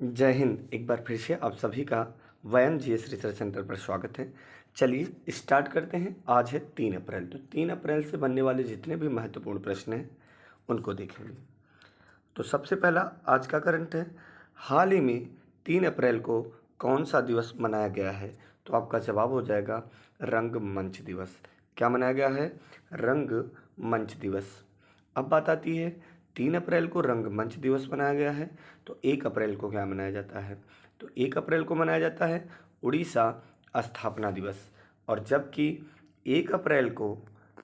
जय हिंद। एक बार फिर से आप सभी का वयम जीएस रिसर्च सेंटर पर स्वागत है। चलिए स्टार्ट करते हैं। आज है 3 अप्रैल, तो 3 अप्रैल से बनने वाले जितने भी महत्वपूर्ण प्रश्न हैं उनको देखेंगे। तो सबसे पहला आज का करंट है, हाल ही में 3 अप्रैल को कौन सा दिवस मनाया गया है? तो आपका जवाब हो जाएगा रंगमंच दिवस। क्या मनाया गया है? रंगमंच दिवस। अब बात आती है 3 अप्रैल को रंगमंच दिवस मनाया गया है, तो 1 अप्रैल को क्या मनाया जाता है? तो 1 अप्रैल को मनाया जाता है उड़ीसा स्थापना दिवस। और जबकि 1 अप्रैल को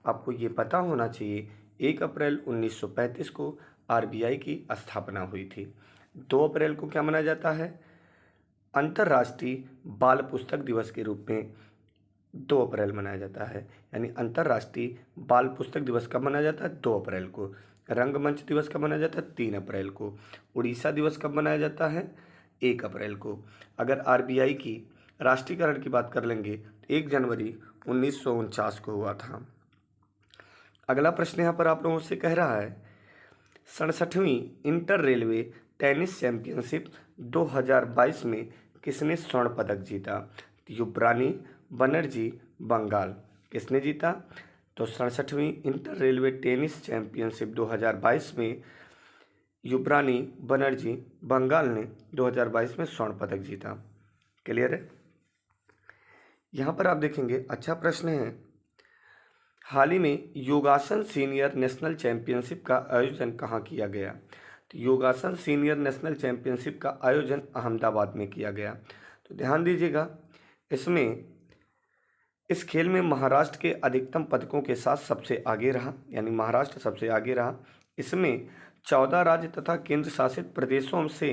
आपको ये पता होना चाहिए, 1 अप्रैल 1935 को आरबीआई की स्थापना हुई थी। 2 अप्रैल को क्या मनाया जाता है? अंतर्राष्ट्रीय बाल पुस्तक दिवस के रूप में 2 अप्रैल मनाया जाता है। यानी अंतर्राष्ट्रीय बाल पुस्तक दिवस कब मनाया जाता है? 2 अप्रैल को। रंगमंच दिवस कब मनाया जाता है? 3 अप्रैल को। उड़ीसा दिवस कब मनाया जाता है? 1 अप्रैल को। अगर आरबीआई की राष्ट्रीयकरण की बात कर लेंगे तो 1 जनवरी 1949 को हुआ था। अगला प्रश्न यहाँ पर आप लोगों से कह रहा है, 67वीं इंटर रेलवे टेनिस चैंपियनशिप 2022 में किसने स्वर्ण पदक जीता? युब्रानी बनर्जी बंगाल। किसने जीता? तो 67वीं इंटर रेलवे टेनिस चैंपियनशिप 2022 में युब्रानी बनर्जी बंगाल ने 2022 में स्वर्ण पदक जीता। क्लियर है? यहाँ पर आप देखेंगे, अच्छा प्रश्न है, हाल ही में योगासन सीनियर नेशनल चैंपियनशिप का आयोजन कहाँ किया गया? तो योगासन सीनियर नेशनल चैंपियनशिप का आयोजन अहमदाबाद में किया गया। तो ध्यान दीजिएगा, इस खेल में महाराष्ट्र के अधिकतम पदकों के साथ सबसे आगे रहा, यानी महाराष्ट्र सबसे आगे रहा। इसमें 14 राज्य तथा केंद्र शासित प्रदेशों से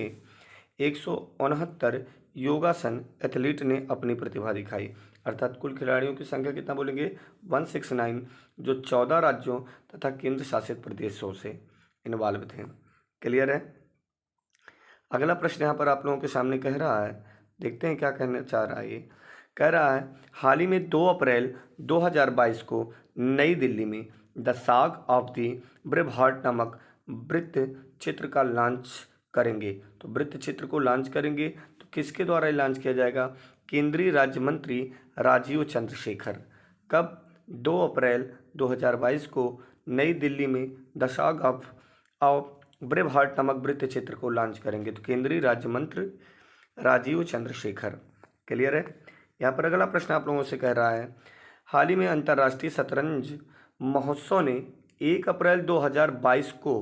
169 योगासन एथलीट ने अपनी प्रतिभा दिखाई। अर्थात कुल खिलाड़ियों की संख्या कितना बोलेंगे? 169, जो 14 राज्यों तथा केंद्र शासित प्रदेशों से इन्वॉल्व थे। क्लियर है? अगला प्रश्न यहाँ पर आप लोगों के सामने कह रहा है, देखते हैं क्या कहना चाह रहा है ये। कह रहा है, हाल ही में 2 अप्रैल 2022 को नई दिल्ली में द साग ऑफ द ब्रेव हार्ट नामक वृत्त चित्र का लॉन्च करेंगे। तो वृत्त चित्र को लॉन्च करेंगे तो किसके द्वारा लॉन्च किया जाएगा? केंद्रीय राज्य मंत्री राजीव चंद्रशेखर। कब? 2 अप्रैल 2022 को नई दिल्ली में द साग ऑफ ब्रेव हार्ट नामक वृत्त चित्र को लॉन्च करेंगे। तो केंद्रीय राज्य मंत्री राजीव चंद्रशेखर। क्लियर है? यहाँ पर अगला प्रश्न आप लोगों से कह रहा है, हाल ही में अंतर्राष्ट्रीय शतरंज महोत्सव ने 1 अप्रैल 2022 को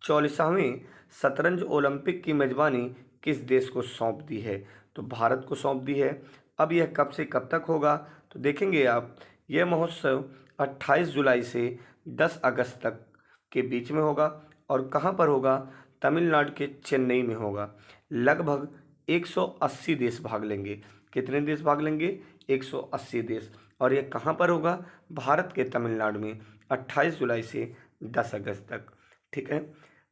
44वें शतरंज ओलंपिक की मेजबानी किस देश को सौंप दी है? तो भारत को सौंप दी है। अब यह कब से कब तक होगा? तो देखेंगे आप, यह महोत्सव 28 जुलाई से 10 अगस्त तक के बीच में होगा। और कहाँ पर होगा? तमिलनाडु के चेन्नई में होगा। लगभग 180 देश भाग लेंगे। कितने देश भाग लेंगे? 180 देश। और ये कहाँ पर होगा? भारत के तमिलनाडु में 28 जुलाई से 10 अगस्त तक। ठीक है।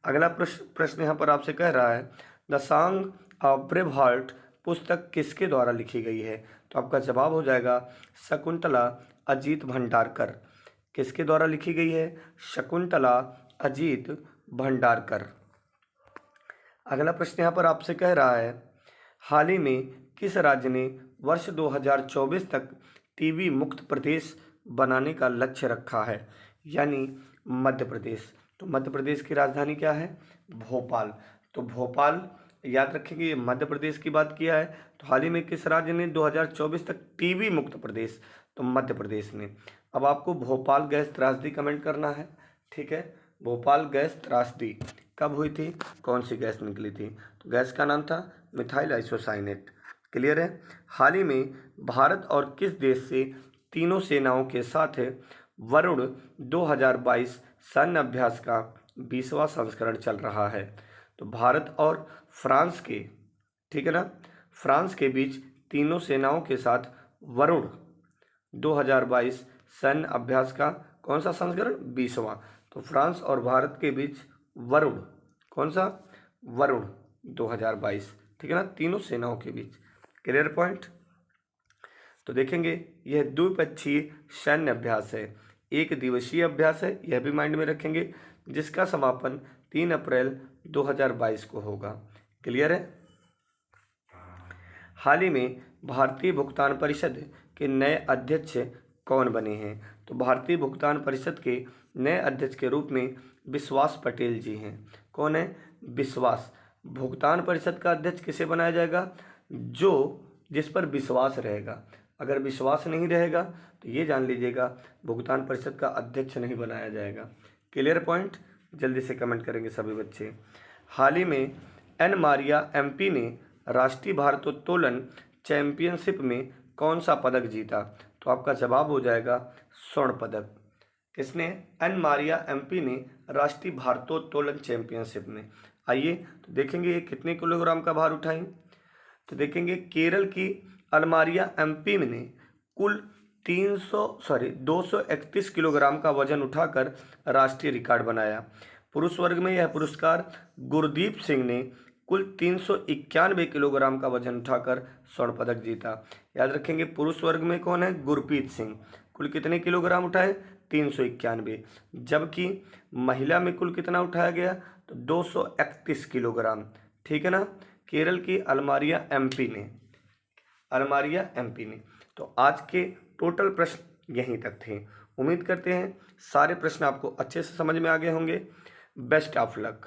अगला प्रश्न यहाँ पर आपसे कह रहा है, the song of brave heart पुस्तक किसके द्वारा लिखी गई है? तो आपका जवाब हो जाएगा शकुंतला अजीत भंडारकर। किसके द्वारा लिखी गई है? शकुंतला अजीत भंडारकर। अगला प्रश्न यहाँ पर आपसे कह रहा है, हाल ही में किस राज्य ने वर्ष 2024 तक टीबी मुक्त प्रदेश बनाने का लक्ष्य रखा है? यानी मध्य प्रदेश। तो मध्य प्रदेश की राजधानी क्या है? भोपाल। तो भोपाल याद रखेंगे, ये मध्य प्रदेश की बात किया है। तो हाल ही में किस राज्य ने 2024 तक टीबी मुक्त प्रदेश? तो मध्य प्रदेश ने। अब आपको भोपाल गैस त्रासदी कमेंट करना है। ठीक है, भोपाल गैस त्रासदी कब हुई थी? कौन सी गैस निकली थी? तो गैस का नाम था मिथाइल आइसोसाइनेट। क्लियर है? हाल ही में भारत और किस देश से तीनों सेनाओं के साथ वरुण 2022 सैन्य अभ्यास का 20वां संस्करण चल रहा है? तो भारत और फ्रांस के, ठीक है ना, फ्रांस के बीच तीनों सेनाओं के साथ वरुण 2022 सैन्य अभ्यास का कौन सा संस्करण? 20वां। तो फ्रांस और भारत के बीच वरुण, कौन सा? वरुण 2022। ठीक है ना, तीनों सेनाओं के बीच। Clear point? तो देखेंगे, यह द्विपक्षीय सैन्य अभ्यास है, एक दिवसीय अभ्यास है, यह भी माइंड में रखेंगे, जिसका समापन 3 अप्रैल 2022 को होगा। क्लियर है? हाल ही में भारतीय भुगतान परिषद के नए अध्यक्ष कौन बने हैं? तो भारतीय भुगतान परिषद के नए अध्यक्ष के रूप में विश्वास पटेल जी हैं। कौन है? विश्वास। भुगतान परिषद का अध्यक्ष किसे बनाया जाएगा? जिस पर विश्वास रहेगा। अगर विश्वास नहीं रहेगा तो ये जान लीजिएगा भुगतान परिषद का अध्यक्ष नहीं बनाया जाएगा। Clear point? जल्दी से कमेंट करेंगे सभी बच्चे। हाल ही में एन मारिया एमपी ने राष्ट्रीय भारोत्तोलन चैंपियनशिप में कौन सा पदक जीता? तो आपका जवाब हो जाएगा स्वर्ण पदक। किसने? एन मारिया एमपी ने राष्ट्रीय भारोत्तोलन चैंपियनशिप में। आइए तो देखेंगे ये कितने किलोग्राम का भार उठाई। तो देखेंगे केरल की अलमारिया एमपी ने कुल 231 किलोग्राम का वजन उठाकर राष्ट्रीय रिकॉर्ड बनाया। पुरुष वर्ग में यह पुरस्कार गुरदीप सिंह ने कुल 391 किलोग्राम का वजन उठाकर स्वर्ण पदक जीता। याद रखेंगे पुरुष वर्ग में कौन है? गुरप्रीत सिंह। कुल कितने किलोग्राम उठाए? 391। जबकि महिला में कुल कितना उठाया गया? तो 231 किलोग्राम। ठीक है ना? केरल की अलमारिया एमपी ने। तो आज के टोटल प्रश्न यहीं तक थे। उम्मीद करते हैं सारे प्रश्न आपको अच्छे से समझ में आ गए होंगे। Best of luck.